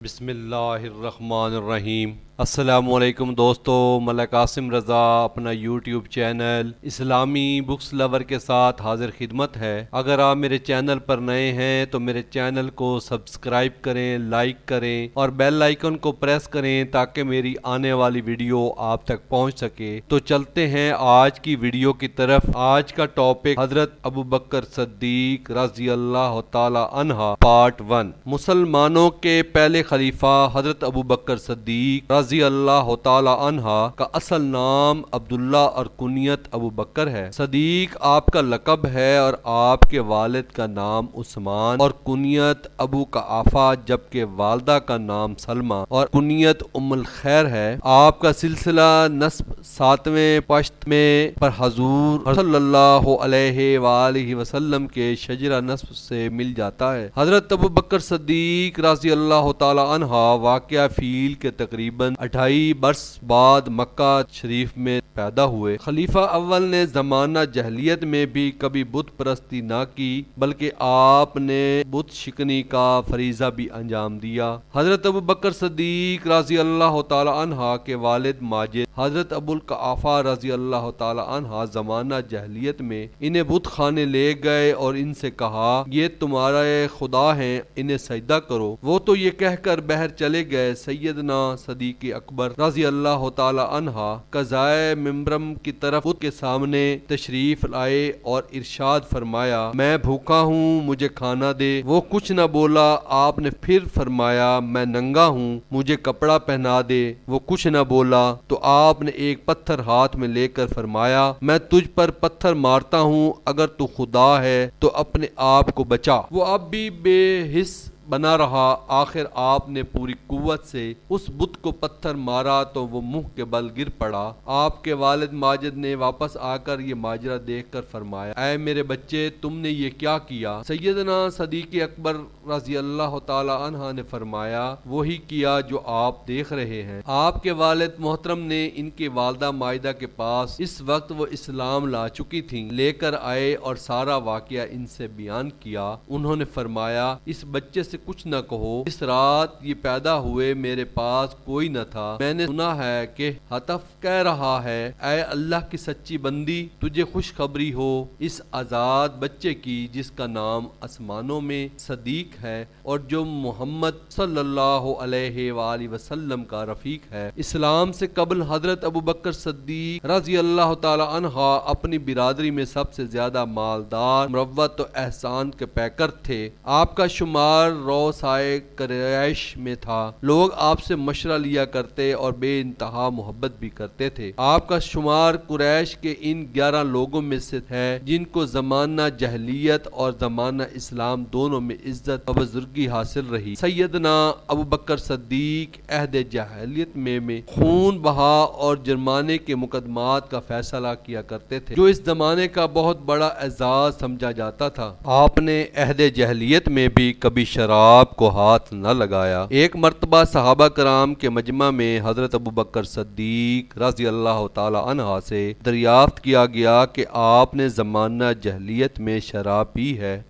بسم اللہ الرحمن الرحیم۔ السلام علیکم دوستو، ملک قاسم رضا اپنا یوٹیوب چینل اسلامی بکس لور کے ساتھ حاضر خدمت ہے۔ اگر آپ میرے چینل پر نئے ہیں تو میرے چینل کو سبسکرائب کریں، لائک کریں اور بیل آئیکن کو پریس کریں تاکہ میری آنے والی ویڈیو آپ تک پہنچ سکے۔ تو چلتے ہیں آج کی ویڈیو کی طرف۔ آج کا ٹاپک حضرت ابوبکر صدیق رضی اللہ تعالی عنہ پارٹ 1۔ مسلمانوں کے پہلے خلیفہ حضرت ابوبکر صدیق رضی اللہ تعالی عنہ کا اصل نام عبداللہ اور کنیت ابوبکر ہے۔ صدیق آپ کا لقب ہے اور آپ کے والد کا نام عثمان اور کنیت ابو قحافہ، جبکہ والدہ کا نام سلمہ اور کنیت ام الخیر ہے۔ آپ کا سلسلہ نسب 7ویں پشت میں پر حضور صلی اللہ علیہ وآلہ وسلم کے شجرہ نسب سے مل جاتا ہے۔ حضرت ابوبکر صدیق رضی اللہ تعالی عنہ واقعہ فیل کے تقریباً 28 برس بعد مکہ شریف میں پیدا ہوئے۔ خلیفہ اول نے زمانہ جاہلیت میں بھی کبھی بت پرستی نہ کی، بلکہ آپ نے بت شکنی کا فریضہ بھی انجام دیا۔ حضرت ابوبکر صدیق رضی اللہ تعالی عنہ کے والد ماجد حضرت ابو القحافہ رضی اللہ تعالی عنہ زمانہ جاہلیت میں انہیں بت خانے لے گئے اور ان سے کہا، یہ تمہارے خدا ہیں، انہیں سجدہ کرو۔ وہ تو یہ کہہ کر باہر چلے گئے۔ سیدنا صدیق اکبر رضی اللہ تعالی عنہ قضائے ممبرم کی طرف بت کے سامنے تشریف لائے اور ارشاد فرمایا، میں بھوکا ہوں، مجھے کھانا دے۔ وہ کچھ نہ بولا۔ آپ نے پھر فرمایا، میں ننگا ہوں، مجھے کپڑا پہنا دے۔ وہ کچھ نہ بولا تو آپ نے ایک پتھر ہاتھ میں لے کر فرمایا، میں تجھ پر پتھر مارتا ہوں، اگر تو خدا ہے تو اپنے آپ کو بچا۔ وہ اب بھی بے حس بنا رہا۔ آخر آپ نے پوری قوت سے اس بت کو پتھر مارا تو وہ منہ کے بل گر پڑا۔ آپ کے والد ماجد نے واپس آ کر یہ ماجرا دیکھ کر فرمایا، اے میرے بچے، تم نے یہ کیا کیا؟ سیدنا صدیق اکبر رضی اللہ تعالی عنہ نے فرمایا، وہی کیا جو آپ دیکھ رہے ہیں۔ آپ کے والد محترم نے ان کی والدہ ماجدہ کے پاس، اس وقت وہ اسلام لا چکی تھیں، لے کر آئے اور سارا واقعہ ان سے بیان کیا۔ انہوں نے فرمایا، اس بچے سے کچھ نہ کہو، اس رات یہ پیدا ہوئے میرے پاس کوئی نہ تھا۔ میں نے سنا ہے کہ ہتف کہہ رہا ہے، اے اللہ کی سچی بندی، تجھے خوشخبری ہو اس آزاد بچے کی جس کا نام آسمانوں میں صدیق ہے اور جو محمد صلی اللہ علیہ وآلہ وسلم کا رفیق ہے۔ اسلام سے قبل حضرت ابوبکر صدیق رضی اللہ تعالی عنہ اپنی برادری میں سب سے زیادہ مالدار، مروت و احسان کے پیکر تھے۔ آپ کا شمار روسائے قریش میں تھا۔ لوگ آپ سے مشورہ لیا کرتے اور بے انتہا محبت بھی کرتے تھے۔ آپ کا شمار قریش کے ان 11 لوگوں میں سے ہے جن کو زمانہ جاہلیت اور زمانہ اسلام دونوں میں عزت و بزرگی حاصل رہی۔ سیدنا ابوبکر صدیق عہد جاہلیت میں خون بہا اور جرمانے کے مقدمات کا فیصلہ کیا کرتے تھے، جو اس زمانے کا بہت بڑا اعزاز سمجھا جاتا تھا۔ آپ نے عہد جاہلیت میں بھی کبھی شراب کو ہاتھ نہ لگایا۔ ایک مرتبہ صحابہ کرام کے مجمع میں حضرت ابوبکر صدیق رضی اللہ تعالی عنہ سے دریافت کیا گیا کہ آپ نے زمانہ جاہلیت میں شراب پی ہے؟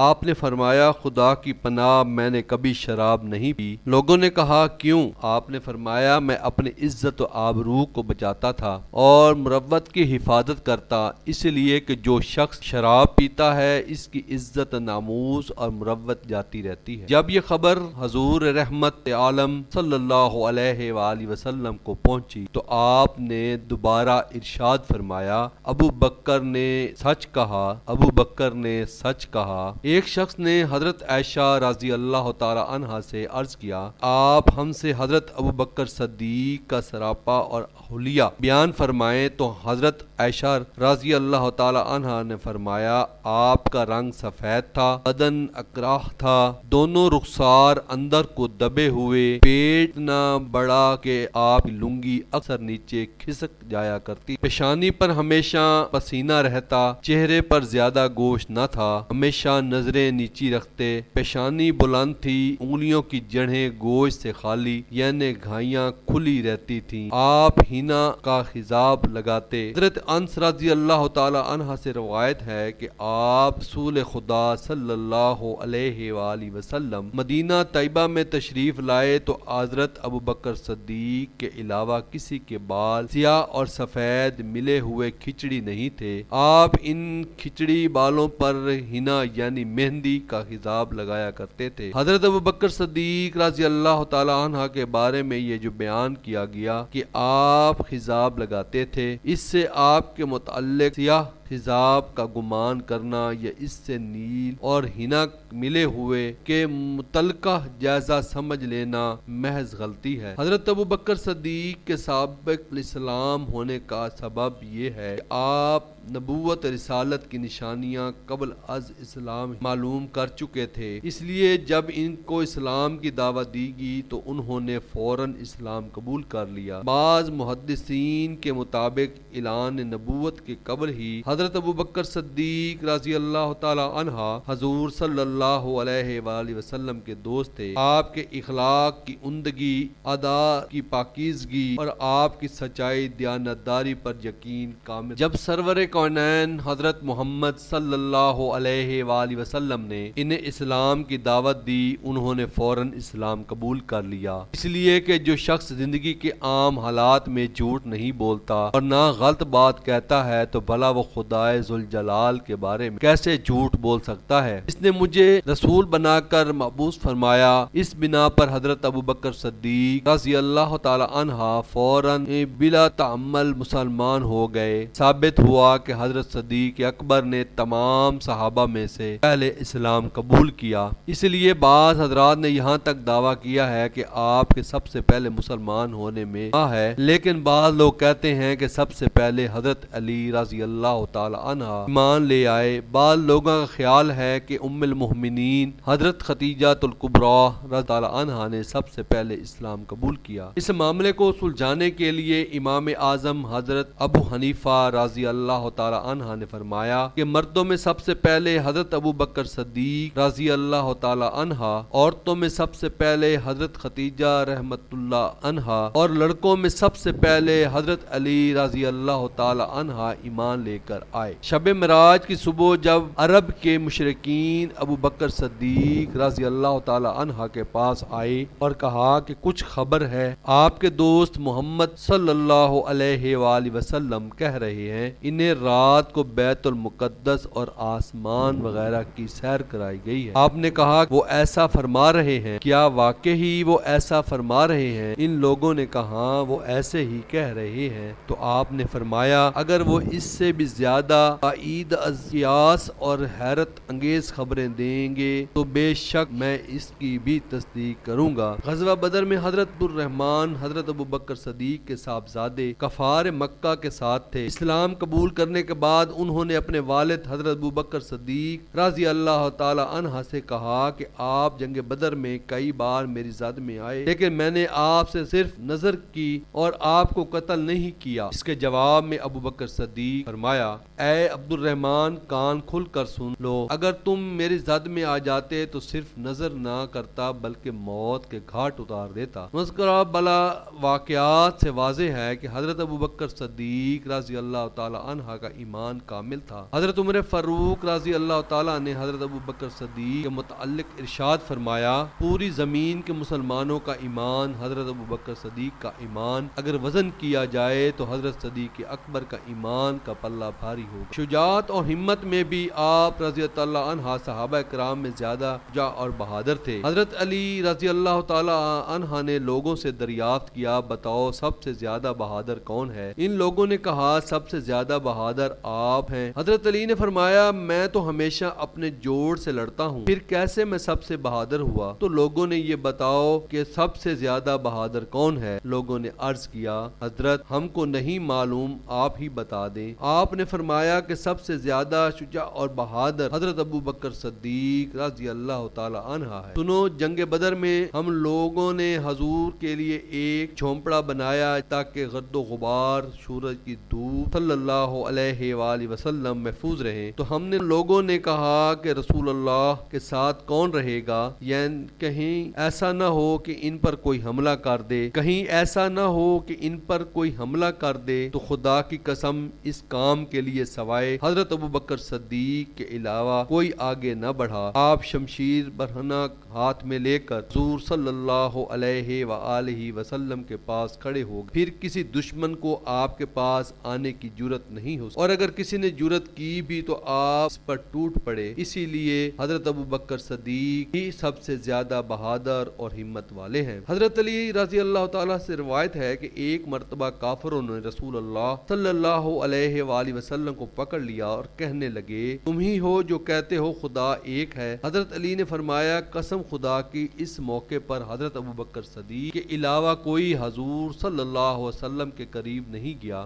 آپ نے فرمایا، خدا کی پناہ، میں نے کبھی شراب نہیں پی۔ لوگوں نے کہا، کیوں؟ آپ نے فرمایا، میں اپنی عزت و آبرو کو بچاتا تھا اور مروت کی حفاظت کرتا، اس لیے کہ جو شخص شراب پیتا ہے اس کی عزت، ناموس اور مروت جاتی رہتی ہے۔ جب یہ خبر حضور رحمت عالم صلی اللہ علیہ وآلہ وسلم کو پہنچی تو آپ نے دوبارہ ارشاد فرمایا، ابو بکر نے سچ کہا، ابو بکر نے سچ کہا۔ ایک شخص نے حضرت عائشہ رضی اللہ تعالی عنہ سے عرض کیا، آپ ہم سے حضرت ابوبکر صدیق کا سراپا اور حلیہ بیان فرمائیں۔ تو حضرت عائشہ رضی اللہ تعالی عنہ نے فرمایا، آپ کا رنگ سفید تھا، بدن اقراح تھا، دونوں رخسار اندر کو دبے ہوئے، پیٹ نہ بڑا کہ آپ کی لنگی اکثر نیچے کھسک جایا کرتی، پیشانی پر ہمیشہ پسینہ رہتا، چہرے پر زیادہ گوشت نہ تھا، ہمیشہ نظریں نیچی رکھتے، پیشانی بلند تھی، انگلیوں کی جڑیں گوشت سے خالی یعنی گھائیاں کھلی رہتی تھیں، آپ ہینا کا خضاب لگاتے۔ حضرت انس رضی اللہ تعالی عنہ سے روایت ہے کہ آپ رسول خدا صلی اللہ علیہ وآلہ وسلم مدینہ طیبہ میں تشریف لائے تو حضرت ابوبکر صدیق کے علاوہ کسی کے بال سیاہ اور سفید ملے ہوئے کھچڑی نہیں تھے۔ آپ ان کھچڑی بالوں پر ہنا یعنی مہندی کا خضاب لگایا کرتے تھے۔ حضرت ابوبکر صدیق رضی اللہ تعالی عنہ کے بارے میں یہ جو بیان کیا گیا کہ آپ خضاب لگاتے تھے، اس سے آپ کے متعلق سیاہ خضاب کا گمان کرنا یا اس سے نیل اور ہنا ملے ہوئے کے متعلقہ جائزہ سمجھ لینا محض غلطی ہے۔ حضرت ابوبکر صدیق کے سابق اسلام ہونے کا سبب یہ ہے کہ آپ نبوت رسالت کی نشانیاں قبل از اسلام معلوم کر چکے تھے، اس لیے جب ان کو اسلام کی دعوت دی گئی تو انہوں نے فوراً اسلام قبول کر لیا۔ بعض محدثین کے مطابق اعلان نبوت کے قبل ہی حضرت ابوبکر صدیق رضی اللہ تعالی عنہ حضور صلی اللہ علیہ وآلہ وسلم کے دوست تھے۔ آپ کے اخلاق کی عمدگی، ادا کی پاکیزگی اور آپ کی سچائی دیانتداری پر یقین کامل۔ جب سرور کونین حضرت محمد صلی اللہ علیہ وآلہ وسلم نے انہیں اسلام کی دعوت دی، انہوں نے فوراً اسلام قبول کر لیا، اس لیے کہ جو شخص زندگی کے عام حالات میں جھوٹ نہیں بولتا اور نہ غلط بات کہتا ہے تو بھلا وہ خدائے ذوالجلال کے بارے میں کیسے جھوٹ بول سکتا ہے؟ اس نے مجھے رسول بنا کر مبعوث فرمایا۔ اس بنا پر حضرت ابوبکر صدیق رضی اللہ تعالی عنہ فوراً بلا تعمل مسلمان ہو گئے۔ ثابت ہوا کہ حضرت صدیق اکبر نے تمام صحابہ میں سے پہلے اسلام قبول کیا۔ اس لیے بعض حضرات نے یہاں تک دعویٰ کیا ہے کہ آپ کے سب سے پہلے مسلمان ہونے میں ہے، لیکن بعض لوگ کہتے ہیں کہ سب سے پہلے حضرت علی رضی اللہ تعالی عنہ ایمان لے آئے۔ بعض لوگوں کا خیال ہے کہ ام المؤمنین حضرت خدیجہ الکبریٰ رضی اللہ عنہا نے سب سے پہلے اسلام قبول کیا۔ اس معاملے کو سلجھانے کے لیے امام اعظم حضرت ابو حنیفہ رضی اللہ تعالی عنہ نے فرمایا کہ مردوں میں سب سے پہلے حضرت ابوبکر صدیق رضی اللہ تعالی عنہ، عورتوں میں سب سے پہلے حضرت خدیجہ رحمت اللہ عنہا اور لڑکوں میں سب سے پہلے حضرت علی رضی اللہ تعالی عنہ ایمان لے کر آئے۔ شب معراج کی صبح جب عرب کے مشرکین ابوبکر صدیق رضی اللہ تعالی عنہ کے پاس آئے اور کہا کہ کچھ خبر ہے، آپ کے دوست محمد صلی اللہ علیہ وآلہ وسلم کہہ رہے ہیں انہیں رات کو بیت المقدس اور آسمان وغیرہ کی سیر کرائی گئی ہے۔ آپ نے کہا وہ ایسا فرما رہے ہیں، کیا واقعی وہ ایسا فرما رہے ہیں؟ ان لوگوں نے کہا وہ ایسے ہی کہہ رہے ہیں۔ تو آپ نے فرمایا اگر وہ اس سے بھی زیادہ بعید از قیاس اور حیرت انگیز خبریں دیں گے تو بے شک میں اس کی بھی تصدیق کروں گا۔ غزوہ بدر میں حضرت عبدالرحمن حضرت ابوبکر صدیق کے صاحبزادے کفار مکہ کے ساتھ تھے۔ اسلام قبول کرنے کے بعد انہوں نے اپنے والد حضرت ابوبکر صدیق رضی اللہ تعالی عنہ سے کہا کہ آپ جنگ بدر میں کئی بار میری زد میں آئے، لیکن میں نے آپ سے صرف نظر کی اور آپ کو قتل نہیں کیا۔ اس کے جواب میں ابوبکر صدیق فرمایا اے عبدالرحمن کان کھل کر سن لو، اگر تم میری زد میں آ جاتے تو صرف نظر نہ کرتا بلکہ موت کے گھاٹ اتار دیتا۔ مذکورہ بلا واقعات سے واضح ہے کہ حضرت ابوبکر صدیق رضی اللہ تعالی عنہ کا ایمان کامل تھا۔ حضرت عمر فاروق رضی اللہ تعالی نے حضرت ابوبکر صدیق کے متعلق ارشاد فرمایا پوری زمین کے مسلمانوں کا ایمان حضرت ابوبکر صدیق کا ایمان اگر وزن کیا جائے تو حضرت صدیق اکبر کا ایمان کا پلہ بھاری ہوگا۔ شجاعت اور ہمت میں بھی آپ رضی اللہ عنہ صحابہ کرام میں زیادہ شجاع اور بہادر تھے۔ حضرت علی رضی اللہ تعالی عنہ نے لوگوں سے دریافت کیا بتاؤ سب سے زیادہ بہادر کون ہے؟ ان لوگوں نے کہا سب سے زیادہ بہادر آپ ہیں۔ حضرت علی نے فرمایا میں تو ہمیشہ اپنے جوڑ سے لڑتا ہوں، پھر کیسے میں سب سے بہادر ہوا؟ تو لوگوں نے یہ بتاؤ کہ سب سے زیادہ بہادر کون ہے؟ لوگوں نے عرض کیا حضرت ہم کو نہیں معلوم، آپ ہی بتا دیں۔ آپ نے فرمایا فرمایا کہ سب سے زیادہ شجاع اور بہادر حضرت ابو بکر صدیق رضی اللہ تعالی عنہ ہے۔ سنو، جنگ بدر میں ہم لوگوں نے حضور کے لیے ایک جھونپڑا بنایا تاکہ گرد و غبار، سورج کی دھوپ صلی اللہ علیہ وآلہ وسلم محفوظ رہیں۔ تو ہم نے لوگوں نے کہا کہ رسول اللہ کے ساتھ کون رہے گا، یعنی کہیں ایسا نہ ہو کہ ان پر کوئی حملہ کر دے، کہیں ایسا نہ ہو کہ ان پر کوئی حملہ کر دے تو خدا کی قسم اس کام کے لیے سوائے حضرت ابو بکر صدیق کے علاوہ کوئی آگے نہ بڑھا۔ آپ شمشیر برہنہ ہاتھ میں لے کر حضور صلی اللہ علیہ وآلہ وسلم کے پاس کھڑے ہو گئے۔ پھر کسی دشمن کو آپ کے پاس آنے کی جرت نہیں ہو سکی، اور اگر کسی نے جرت کی بھی تو آپ اس پر ٹوٹ پڑے۔ اسی لیے حضرت ابو بکر صدیق ہی سب سے زیادہ بہادر اور ہمت والے ہیں۔ حضرت علی رضی اللہ تعالیٰ سے روایت ہے کہ ایک مرتبہ کافروں نے رسول اللہ صلی اللہ علیہ وآلہ وسلم کو پکڑ لیا اور کہنے لگے، تم ہی ہو جو کہتے ہو خدا ایک ہے۔ حضرت علی نے فرمایا، قسم خدا کی اس موقع پر حضرت ابو بکر صدیق کے علاوہ کوئی حضور صلی اللہ علیہ وسلم کے قریب نہیں گیا۔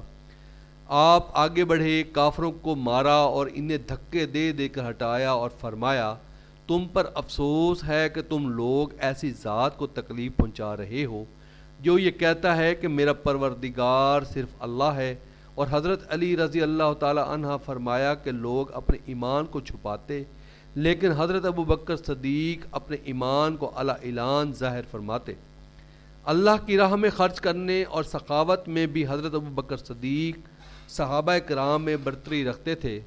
آپ آگے بڑھے، کافروں کو مارا اور انہیں دھکے دے دے کر ہٹایا اور فرمایا، تم پر افسوس ہے کہ تم لوگ ایسی ذات کو تکلیف پہنچا رہے ہو جو یہ کہتا ہے کہ میرا پروردگار صرف اللہ ہے۔ اور حضرت علی رضی اللہ تعالی عنہ فرمایا کہ لوگ اپنے ایمان کو چھپاتے، لیکن حضرت ابو بکر صدیق اپنے ایمان کو اعلیٰ اعلان ظاہر فرماتے۔ اللہ کی راہ میں خرچ کرنے اور سخاوت میں بھی حضرت ابو بکر صدیق صحابہ کرام میں برتری رکھتے تھے۔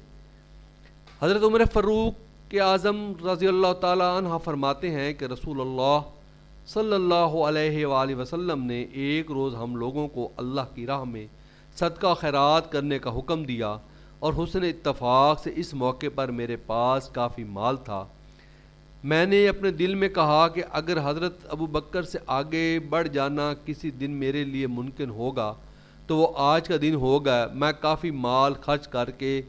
حضرت عمر فاروق اعظم رضی اللہ تعالی عنہ فرماتے ہیں کہ رسول اللہ صلی اللہ علیہ وآلہ وسلم نے ایک روز ہم لوگوں کو اللہ کی راہ میں صدقہ خیرات کرنے کا حکم دیا، اور حسن اتفاق سے اس موقع پر میرے پاس کافی مال تھا۔ میں نے اپنے دل میں کہا کہ اگر حضرت ابو بکر سے آگے بڑھ جانا کسی دن میرے لیے ممکن ہوگا تو وہ آج کا دن ہوگا۔ میں کافی مال خرچ کر کے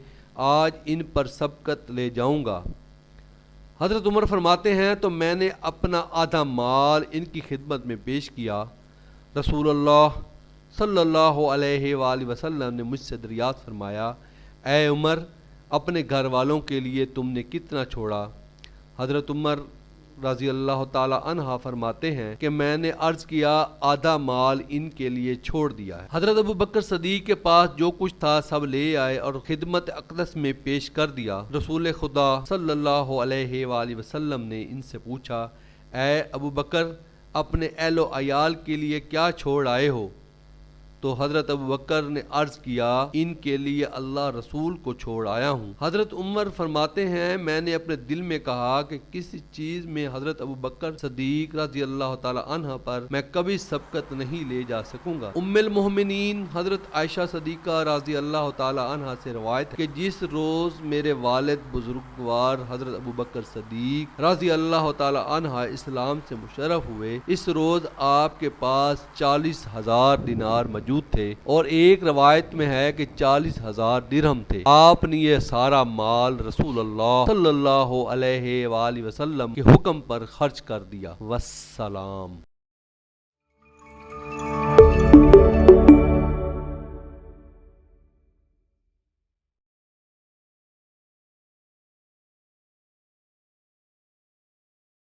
آج ان پر سبقت لے جاؤں گا۔ حضرت عمر فرماتے ہیں تو میں نے اپنا آدھا مال ان کی خدمت میں پیش کیا۔ رسول اللہ صلی اللہ علیہ وآلہ وسلم نے مجھ سے دریافت فرمایا، اے عمر، اپنے گھر والوں کے لیے تم نے کتنا چھوڑا؟ حضرت عمر رضی اللہ تعالی عنہ فرماتے ہیں کہ میں نے عرض کیا، آدھا مال ان کے لیے چھوڑ دیا ہے۔ حضرت ابو بکر صدیق کے پاس جو کچھ تھا سب لے آئے اور خدمت اقدس میں پیش کر دیا۔ رسول خدا صلی اللہ علیہ وآلہ وسلم نے ان سے پوچھا، اے ابو بکر، اپنے اہل و عیال کے لیے کیا چھوڑ آئے ہو؟ تو حضرت ابو بکر نے عرض کیا، ان کے لیے اللہ رسول کو چھوڑ آیا ہوں۔ حضرت عمر فرماتے ہیں میں نے اپنے دل میں کہا کہ کسی چیز میں حضرت ابو بکر صدیق رضی اللہ تعالی عنہ پر میں کبھی سبقت نہیں لے جا سکوں گا۔ ام المؤمنین حضرت عائشہ صدیقہ رضی اللہ تعالی عنہ سے روایت ہے کہ جس روز میرے والد بزرگوار حضرت ابو بکر صدیق رضی اللہ تعالی عنہ اسلام سے مشرف ہوئے، اس روز آپ کے پاس 40,000 دینار موجود تھے، اور ایک روایت میں ہے کہ 40,000 درہم تھے۔ آپ نے یہ سارا مال رسول اللہ صلی اللہ علیہ وآلہ وسلم کے حکم پر خرچ کر دیا۔ والسلام۔